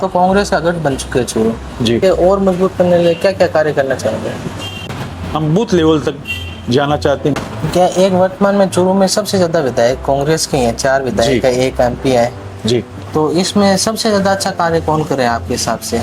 तो कांग्रेस का गठ बन चुके हैं चूरू जी। के और मजबूत करने के लिए क्या क्या कार्य करना चाहेंगे? हम बूथ लेवल तक जाना चाहते हैं। क्या एक वर्तमान में चूरू में सबसे ज्यादा विधायक कांग्रेस के हैं, 4 विधायक है, 1 MP है, जी तो इसमें सबसे ज्यादा अच्छा कार्य कौन करे आपके हिसाब से?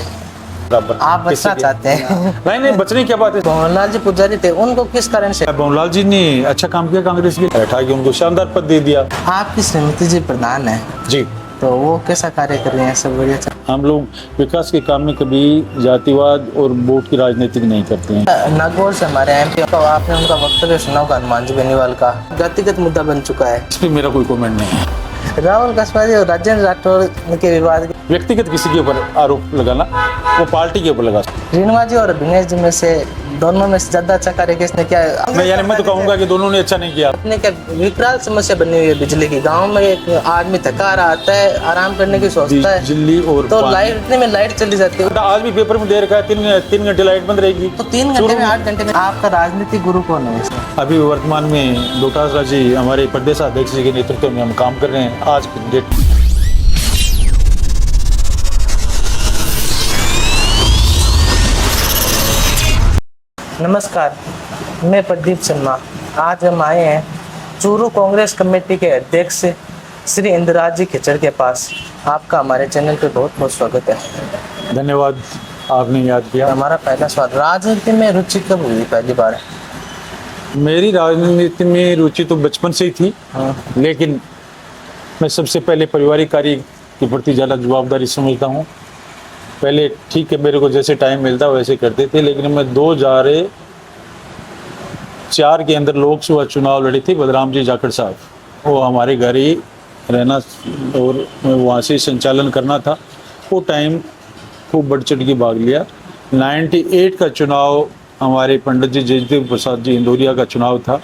बराबर। आप बचना चाहते हैं? नहीं बचने की क्या बात है। भंवरलाल जी पुजारी थे, उनको किस कारण से? भंवरलाल जी ने अच्छा काम किया, कांग्रेस के बैठा के उनको शानदार पद दे दिया। आपकी श्रीमती जी प्रधान है, जी। तो वो कैसा कार्य कर रहे हैं? सब बढ़िया चल। हम लोग विकास के काम में कभी जातिवाद और वोट की राजनीति नहीं करते हैं। नागौर से हमारे MP तो आपने उनका वक्तव्य सुना होगा, हनुमान जी बेनीवाल का व्यक्तिगत मुद्दा बन चुका है। इस पर मेरा कोई कमेंट नहीं है। राहुल कसवारी और राजेंद्र राठौर के विवाद, व्यक्तिगत किसी के ऊपर आरोप लगाना वो पार्टी के ऊपर लगा। रीनवा जी और अभिनेश जी में से दोनों में से ज्यादा अच्छा कार्य किसने किया? मैं तो कहूंगा कि दोनों ने अच्छा नहीं किया। अपने क्या विकराल समस्या बनी हुई है बिजली की। गांव में एक आदमी थका रहा आता है, आराम करने की सोचता है, बिजली और तो लाइट इतने में लाइट चली जाती है। आज भी पेपर में दे रखा है 3 घंटे लाइट बंद रहेगी। तो 3 घंटे में 8 घंटे में आपका राजनीतिक गुरु कौन है इसमें? अभी वर्तमान में डॉक्टर जी हमारे प्रदेश अध्यक्ष जी के नेतृत्व में हम काम कर रहे हैं आज की डेट। नमस्कार, मैं प्रदीप शर्मा। आज हम आए हैं चूरू कांग्रेस कमेटी के अध्यक्ष श्री इंद्रराज जी खिचड़ के पास। आपका हमारे चैनल पे बहुत बहुत स्वागत है। धन्यवाद, आपने याद किया। हमारा पहला सवाल, राजनीति में रुचि कब हुई पहली बार? मेरी राजनीति में रुचि तो बचपन से ही थी, लेकिन मैं सबसे पहले पारिवारिक कार्य के प्रति ज़्यादा जवाबदारी समझता हूँ। पहले ठीक है, मेरे को जैसे टाइम मिलता वैसे करते थे, लेकिन मैं 2004 के अंदर लोकसभा चुनाव लड़ी थी। बलराम जी जाखड़ साहब, वो हमारे घर ही रहना और वहाँ से संचालन करना था। वो टाइम खूब बढ़ चढ़ के भाग लिया। 98 का चुनाव हमारे पंडित जी जयदेव प्रसाद जी इंदौरिया का चुनाव था।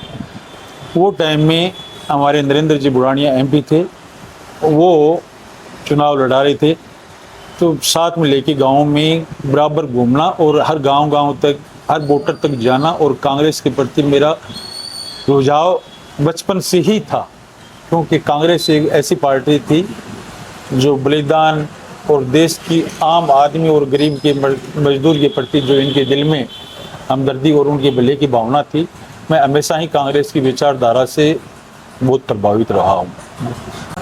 वो टाइम में हमारे नरेंद्र जी बुरानिया MP थे, वो चुनाव लड़ा रहे थे। तो साथ में लेके गाँव में बराबर घूमना और हर गांव तक, हर वोटर तक जाना, और कांग्रेस के प्रति मेरा रुझाव बचपन से ही था, क्योंकि कांग्रेस एक ऐसी पार्टी थी जो बलिदान और देश की आम आदमी और गरीब के मजदूर के प्रति जो इनके दिल में हमदर्दी और उनके भले की भावना थी। मैं हमेशा ही कांग्रेस की विचारधारा से बहुत प्रभावित रहा हूँ।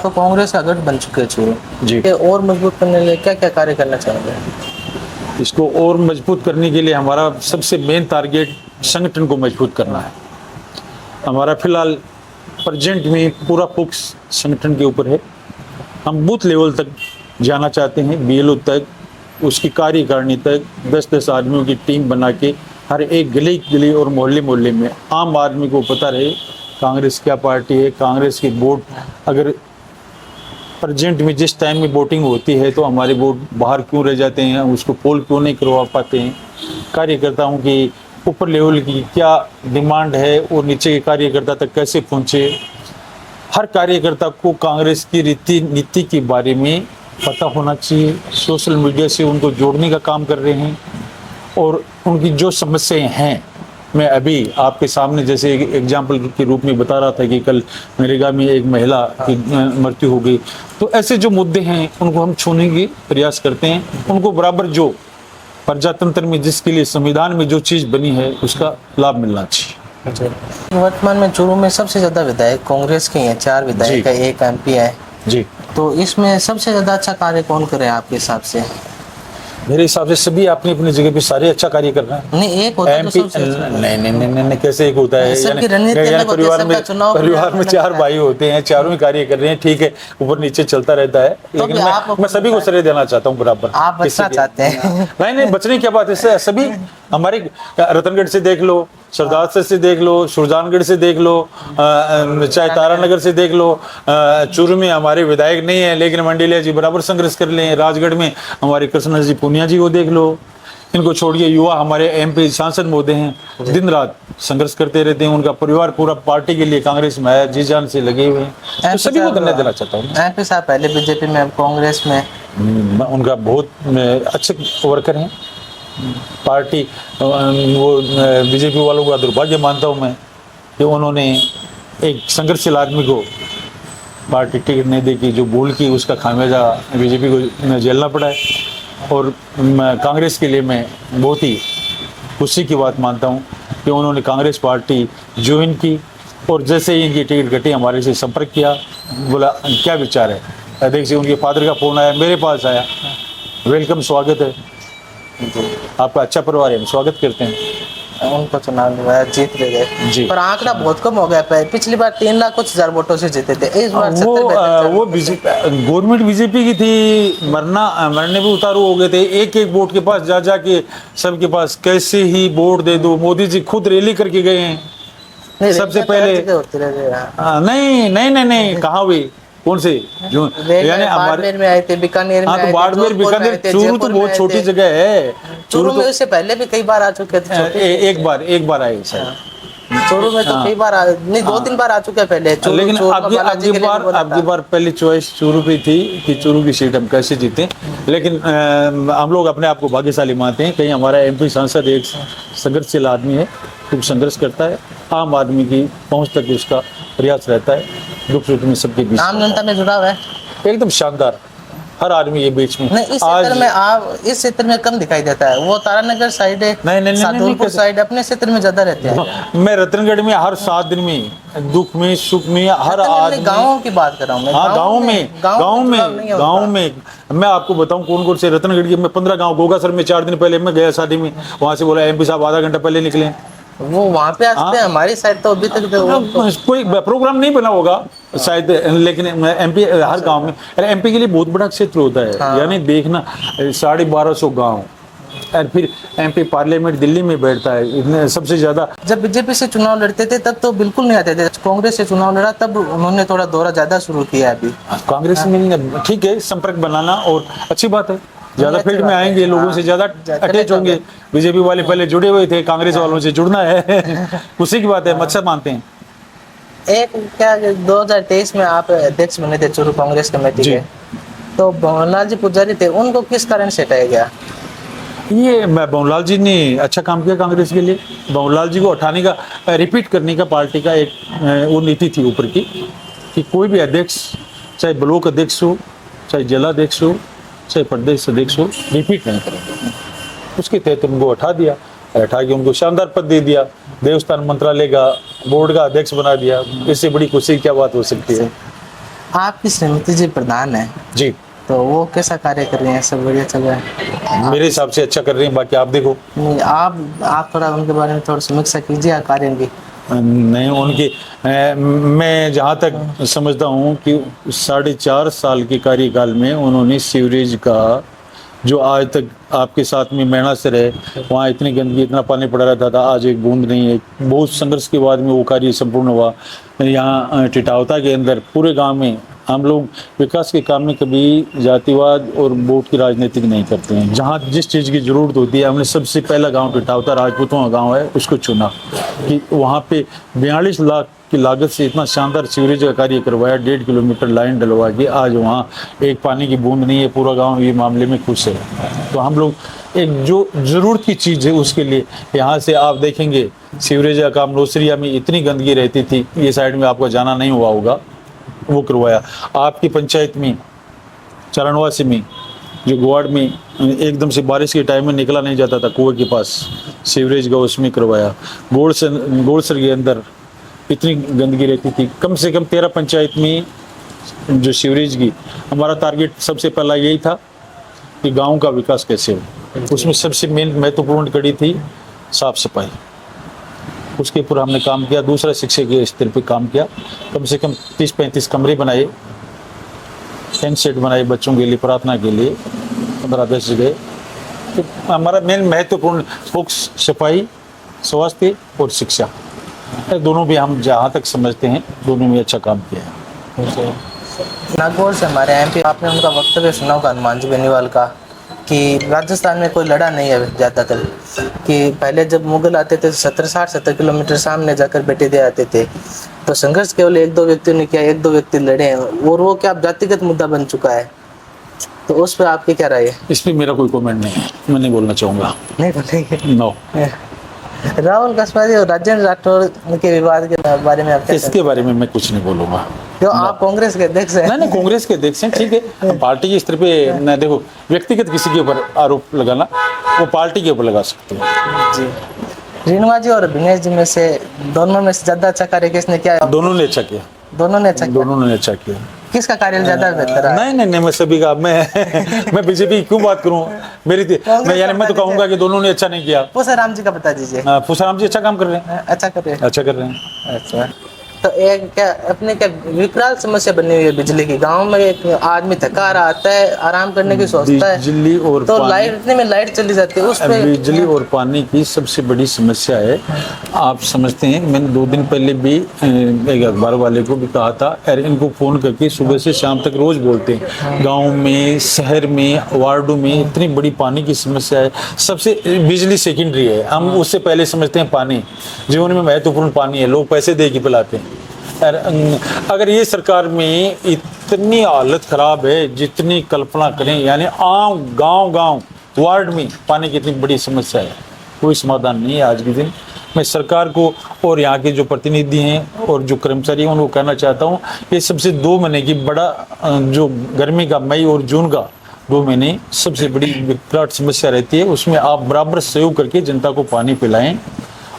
तो कांग्रेस का गठ बन चुके हैं चूरू जी। के और मजबूत करने के लिए क्या क्या कार्य करना चाहेंगे? इसको और मजबूत करने के लिए हमारा सबसे मेन टारगेट संगठन को मजबूत करना है। हमारा फिलहाल प्रेजेंट में पूरा फोकस संगठन के ऊपर है। हम बूथ लेवल तक जाना चाहते हैं, BLO तक, उसकी कार्यकारिणी तक 10-10 आदमियों की टीम बना के हर एक गली और मोहल्ले में आम आदमी को पता रहे कांग्रेस क्या पार्टी है। कांग्रेस की वोट अगर प्रेजेंट में जिस टाइम में वोटिंग होती है तो हमारे वोट बाहर क्यों रह जाते हैं, उसको पोल क्यों नहीं करवा पाते हैं। कार्यकर्ताओं की ऊपर लेवल की क्या डिमांड है और नीचे के कार्यकर्ता तक कैसे पहुँचे। हर कार्यकर्ता को कांग्रेस की रीति नीति के बारे में पता होना चाहिए। सोशल मीडिया से उनको जोड़ने का काम कर रहे हैं, और उनकी जो समस्याएं हैं, मैं अभी आपके सामने जैसे एक एग्जाम्पल के रूप में बता रहा था कि कल नरेगा में एक महिला की मृत्यु हो गई। तो ऐसे जो मुद्दे हैं उनको हम छूने की प्रयास करते हैं। उनको बराबर जो प्रजातंत्र में जिसके लिए संविधान में जो चीज़ बनी है उसका लाभ मिलना चाहिए। वर्तमान में चूरू में सबसे ज्यादा विधायक कांग्रेस के हैं, 4 विधायक है, 1 MP है, जी। तो इसमें सबसे ज्यादा अच्छा कार्य कौन करे आपके हिसाब से? मेरे हिसाब से सभी अपनी अपनी जगह पे सारे अच्छा कार्य कर रहे हैं। नहीं, एक होता है तो सबसे अच्छा। नहीं, कैसे एक होता है? सबकी रणनीति अलग होती है, सबका चुनाव परिवार में 4 भाई होते हैं, चारों ही कार्य कर रहे हैं, ठीक है, ऊपर नीचे चलता रहता है, लेकिन मैं सभी को श्रेय देना चाहता हूँ बराबर। आप बचना चाहते हैं? नहीं, बचने की क्या बात है। सभी हमारे रतनगढ़ से देख लो, सरदार से देख लो, सुरजानगढ़ से देख लो, चाहे तारानगर से देख लो। चूरू में हमारे विधायक नहीं है, लेकिन मंडलिया जी बराबर संघर्ष कर ले। राजगढ़ में हमारे कृष्ण जी पुनिया जी को देख लो। इनको छोड़िए, युवा हमारे MP सांसद महोदय हैं, दिन रात संघर्ष करते रहते हैं। उनका परिवार पूरा पार्टी के लिए कांग्रेस में आया, जी जान से लगे हुए हैं। तो सभी को धन्यवाद देना चाहता हूँ। MP साहब पहले BJP में, अब कांग्रेस में। उनका बहुत अच्छे वर्कर हैं। पार्टी वो BJP वालों का दुर्भाग्य मानता हूँ मैं कि उन्होंने एक संघर्षशील आदमी को पार्टी टिकट नहीं दी, कि जो भूल की उसका खामियाजा BJP को झेलना पड़ा है। और कांग्रेस के लिए मैं बहुत ही खुशी की बात मानता हूँ कि उन्होंने कांग्रेस पार्टी ज्वाइन की और जैसे ही इनकी टिकट कटी हमारे से संपर्क किया, बोला क्या विचार है। अध्यक्ष जी, उनके फादर का फ़ोन आया, मेरे पास आया, वेलकम, स्वागत है आपका, अच्छा परिवार है, हम स्वागत करते हैं। उनको चुनाव दिलवाया, जीत ले जी। गए, पर आंकड़ा बहुत कम हो गया। पिछली बार 3 लाख कुछ हजार वोटों से जीते थे, इस बार 70-72 वो गवर्नमेंट बीजेपी की थी, मरने भी उतारू हो गए थे। एक एक वोट के पास जा के सबके पास कैसे ही वोट दे दो। मोदी जी खुद रैली करके गए हैं नहीं, सबसे रेखा पहले। तो होती रही है। नहीं कहाँ हुई, कौन से जो यानी हमारे बाड़मेर में आए थे, बीकानेर में हाँ, तो आए थे, बाड़मेर जोधपुर में बीकानेर, आए थे, चूरू तो जयपुर बहुत में छोटी आए थे। जगह है। चूरू में उससे पहले भी कई बार आ चुके थे, एक बार आए सर। चूरू में तो कई बार नहीं 2-3 बार आ चुके हैं पहले। लेकिन आपकी बार पहली चॉइस चूरू पे थी कि चूरू की सीट हम कैसे जीते। लेकिन हम लोग अपने आप को भाग्यशाली मानते हैं। कहीं हमारा एमपी सांसद एक संघर्षशील आदमी है, खूब संघर्ष करता है, आम आदमी की पहुंच तक उसका प्रयास रहता है, दुख सुख में सबके बीच आम जनता में जुड़ाव है एकदम शानदार। हर आदमी ये बीच में नहीं, इस क्षेत्र में आप इस क्षेत्र में कम दिखाई देता है। वो तारानगर साइड है, नहीं, सादुलपुर साइड, अपने क्षेत्र में ज्यादा रहते हैं। मैं रतनगढ़ में हर 7 दिन में, दुख में सुख में, हर आदमी, गाँव की बात कर रहा हूँ मैं। हाँ, गाँव में मैं आपको बताऊं कौन कौन से रतनगढ़ के। मैं 15 गाँव, गोगासर में 4 दिन पहले मैं गया शादी में, वहां से बोला एमपी साहब आधा घंटा पहले निकले। वो वहाँ पे आते हैं, हमारी साइड तो अभी तक कोई प्रोग्राम नहीं बना होगा शायद, लेकिन एमपी हर गांव में, एमपी के लिए बहुत बड़ा क्षेत्र होता है। हाँ। यानी देखना 1250 गांव, और फिर एमपी पार्लियामेंट दिल्ली में बैठता है, इतने सबसे ज्यादा। जब बीजेपी से चुनाव लड़ते थे तब तो बिल्कुल नहीं आते थे, कांग्रेस से चुनाव लड़ा तब उन्होंने थोड़ा दौरा ज्यादा शुरू किया। अभी कांग्रेस में ठीक है, संपर्क बनाना और अच्छी बात है, ज्यादा फील्ड में आएंगे, लोगों से ज्यादा अटैच होंगे। बीजेपी वाले पहले जुड़े हुए थे, कांग्रेस वालों से जुड़ना है खुशी की बात है, अच्छा मानते हैं। एक क्या 2023 में आप अध्यक्ष बने थे चूरू कांग्रेस कमेटी जी। के, तो भवनलाल जी पुजारी थे, उनको किस कारण से हटाया गया? ये भवनलाल जी ने अच्छा काम किया कांग्रेस के लिए। भवनलाल जी को हटाने का, रिपीट करने का पार्टी का एक वो नीति थी ऊपर की कि कोई भी अध्यक्ष, चाहे ब्लॉक अध्यक्ष हो, चाहे जिलाध्यक्ष हो, चाहे प्रदेश अध्यक्ष हो, रिपीट नहीं करेंगे। उसके तहत उनको हटा दिया, हटा के उनको शानदार पद दे दिया, देवस्थान मंत्रालय का बोर्ड का अध्यक्ष बना दिया। इससे बड़ी खुशी क्या बात हो सकती है। आपकी श्रीमती जी प्रधान है जी, तो वो कैसा कार्य कर रही हैं? सब बढ़िया चल रहा है? मेरे हिसाब से अच्छा कर रहे हैं, बाकी आप देखो। नहीं, आप थोड़ा उनके बारे में थोड़ा समीक्षा कीजिए कार्य की। नहीं, उनकी मैं जहाँ तक समझता हूँ कि 4.5 साल के कार्यकाल में उन्होंने सीवरेज का, जो आज तक आपके साथ में मैना से रहे, वहाँ इतनी गंदगी, इतना पानी पड़ा रहता था, आज एक बूंद नहीं है। बहुत संघर्ष के बाद में वो कार्य संपूर्ण हुआ। यहाँ टिटावता के अंदर पूरे गांव में हम लोग विकास के काम में कभी जातिवाद और वोट की राजनीति नहीं करते हैं। जहाँ जिस चीज़ की ज़रूरत होती है, हमने सबसे पहला गांव टिटावता राजपूतों का गांव है, उसको चुना कि वहाँ पे 42 लाख की लागत से इतना शानदार सीवरेज का कार्य करवाया, 1.5 किलोमीटर लाइन डलवा के आज वहाँ एक पानी की बूंद नहीं है। पूरा गांव ये मामले में खुश है। तो हम लोग एक जो ज़रूरत की चीज़ है उसके लिए, यहाँ से आप देखेंगे सीवरेज का काम, नौसरिया में इतनी गंदगी रहती थी, ये साइड में आपको जाना नहीं हुआ होगा, वो करवाया। आपकी पंचायत में चरणवासी में जो गुवाड़ में एकदम से बारिश के टाइम में निकला नहीं जाता था कुएं के पास, सीवरेज का उसमें करवाया। गोड़सर के अंदर इतनी गंदगी रहती थी, कम से कम 13 पंचायत में जो सीवरेज की, हमारा टारगेट सबसे पहला यही था कि गांव का विकास कैसे हो। उसमें सबसे मेन महत्वपूर्ण कड़ी थी साफ सफाई, उसके ऊपर हमने काम किया। दूसरा शिक्षा के स्तर पे काम किया, कम से कम 30-35 कमरे बनाए, टेंट सेट बनाए बच्चों के लिए, प्रार्थना के लिए 15-10 जगह। तो हमारा मेन महत्वपूर्ण फोकस सफाई, स्वास्थ्य और शिक्षा, दोनों भी हम जहाँ तक समझते हैं दोनों में अच्छा काम किया है। नागौर से हमारे एमपी, आपने उनका वक्तव्य सुना होगा हनुमान जी बेनीवाल का कि राजस्थान में कोई लड़ा नहीं है ज़्यादातर, कि पहले जब मुगल आते थे 70 किलोमीटर सामने जाकर बैठे दे आते थे, तो संघर्ष केवल 1-2 व्यक्तियों ने किया, 1-2 व्यक्ति लड़े हैं, और वो क्या जातिगत मुद्दा बन चुका है। तो उस पर आपकी क्या राय है? इस पर मेरा कोई कमेंट नहीं है, मैं नहीं बोलना चाहूँगा। नहीं बोलेंगे? नो। राहुल कसवारी और राजेंद्र राठौर के विवाद के बारे में आप क्या इसके बारे में मैं कुछ नहीं बोलूँगा। जो आप कांग्रेस के अध्यक्ष हैं। नहीं कांग्रेस के अध्यक्ष हैं, ठीक है। पार्टी के स्तर पे न देखो, व्यक्तिगत किसी के ऊपर आरोप लगाना वो पार्टी के ऊपर लगा सकते हैं। जी, रेणुका जी और विनेश जी में से दोनों में से ज्यादा अच्छा कार्य किसने किया? दोनों ने अच्छा किया, दोनों ने अच्छा किया। दोनों ने अच्छा किया। किसका कार्य ज्यादा बेहतर है? नहीं मैं सभी का मैं बीजेपी क्यों बात करूं? मैं तो कहूंगा कि दोनों ने अच्छा नहीं किया। पूसाराम जी का बता दीजिए। पूसाराम जी अच्छा काम कर रहे हैं, अच्छा कर रहे हैं। अच्छा कर रहे हैं। अच्छा, तो एक क्या अपने क्या विकराल समस्या बनी हुई है बिजली की। गांव में एक आदमी थका रहा आता है, आराम करने की सोचता है, बिजली और तो लाइट इतने में लाइट चली जाती है उस पे। बिजली और पानी की सबसे बड़ी समस्या है। आप समझते हैं, मैंने 2 दिन पहले भी एक अखबार वाले को भी कहा था, अरे इनको फोन करके सुबह से शाम तक रोज बोलते हैं, गांव में, शहर में, वार्डों में इतनी बड़ी पानी की समस्या है। सबसे बिजली सेकेंडरी है, हम उससे पहले समझते हैं पानी। जीवन में महत्वपूर्ण पानी है, लोग पैसे दे के पिलाते हैं। अगर ये सरकार में इतनी हालत खराब है, जितनी कल्पना करें, यानी आम गांव वार्ड में पानी की इतनी बड़ी समस्या है, कोई समाधान नहीं है आज के दिन। मैं सरकार को और यहाँ के जो प्रतिनिधि हैं और जो कर्मचारी हैं उनको कहना चाहता हूँ, ये सबसे 2 महीने की बड़ा जो गर्मी का मई और जून का 2 महीने सबसे बड़ी विकराल समस्या रहती है, उसमें आप बराबर सहयोग करके जनता को पानी पिलाएं।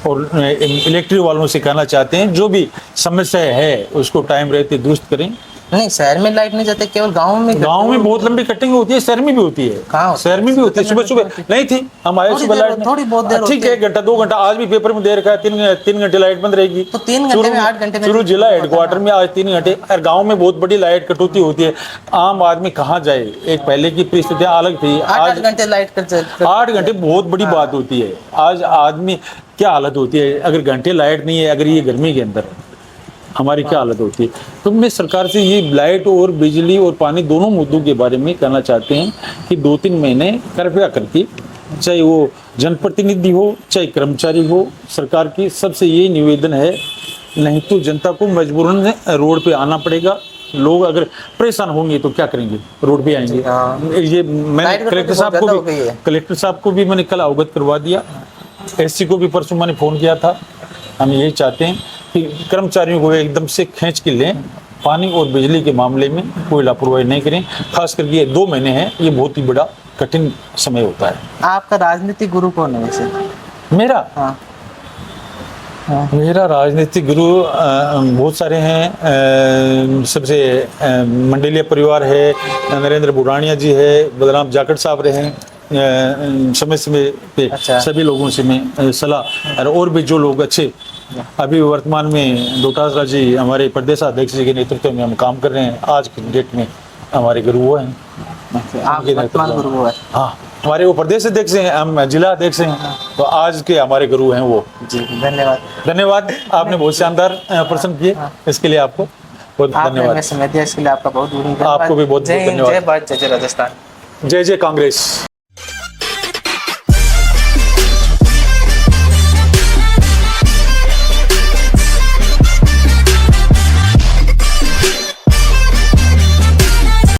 और इलेक्ट्रिक वालों से कहना चाहते हैं, जो भी समस्या है उसको टाइम रहते दुरुस्त करें। नहीं, शहर में लाइट नहीं जाती, केवल गांव में। गांव में बहुत लंबी कटिंग होती है, शहर में भी होती है। कहाँ? शहर में भी होती है। सुबह नहीं थी, हम आए सुबह लाइट थोड़ी बहुत देर, ठीक है, 1 घंटा 2 घंटा। आज भी पेपर में दे रखा है 3 घंटे लाइट बंद रहेगी। तो 3 घंटे में 8 घंटे में शुरू जिला हेडक्वार्टर में आज 3 घंटे। और गाँव में बहुत बड़ी लाइट कटौती होती है, आम आदमी कहाँ जाए? एक पहले की परिस्थितियाँ अलग थी, 8 घंटे लाइट कट 8 घंटे बहुत बड़ी बात होती है। आज आदमी क्या हालत होती है अगर घंटे लाइट नहीं है, अगर ये गर्मी के अंदर हमारी क्या हालत होती है। तो मैं सरकार से ये लाइट और बिजली और पानी दोनों मुद्दों के बारे में कहना चाहते हैं कि 2-3 महीने कृपया करके, चाहे वो जनप्रतिनिधि हो चाहे कर्मचारी हो, सरकार की सबसे यही निवेदन है, नहीं तो जनता को मजबूरन रोड पे आना पड़ेगा। लोग अगर परेशान होंगे तो क्या करेंगे? रोड पे आएंगे। ये मैंने कलेक्टर साहब को भी मैंने कल अवगत करवा दिया, एससी को भी परसों मैंने फोन किया था। हम यही चाहते हैं कि कर्मचारियों को एकदम से खींच के लें, पानी और बिजली के मामले में कोई लापरवाही नहीं करें। खास करके ये 2 महीने हैं, ये बहुत ही बड़ा कठिन समय होता है। आपका राजनीतिक गुरु कौन है वैसे? मेरा मेरा राजनीतिक गुरु बहुत सारे हैं। सबसे मंडलीय परिवार है, नरेंद्र बुरानिया जी है, बलराम जाखड़ साहब रहे हैं। समय समय पे सभी लोगों से मैं सलाह, और भी जो लोग अच्छे अभी वर्तमान में डोटासरा जी हमारे प्रदेशाध्यक्ष जी के नेतृत्व में हम काम कर रहे हैं। आज के डेट में हमारे गुरु वो हैं। गुरु है? हाँ, हमारे वो प्रदेश अध्यक्ष हैं, हम जिला अध्यक्ष हैं, तो आज के हमारे गुरु हैं वो। जी, धन्यवाद। धन्यवाद, आपने बहुत शानदार प्रश्न किए, इसके लिए आपको बहुत धन्यवाद। इसके लिए आपका बहुत बहुत धन्यवाद। आपको भी बहुत बहुत धन्यवाद। जय भारत, जय राजस्थान, जय जय कांग्रेस।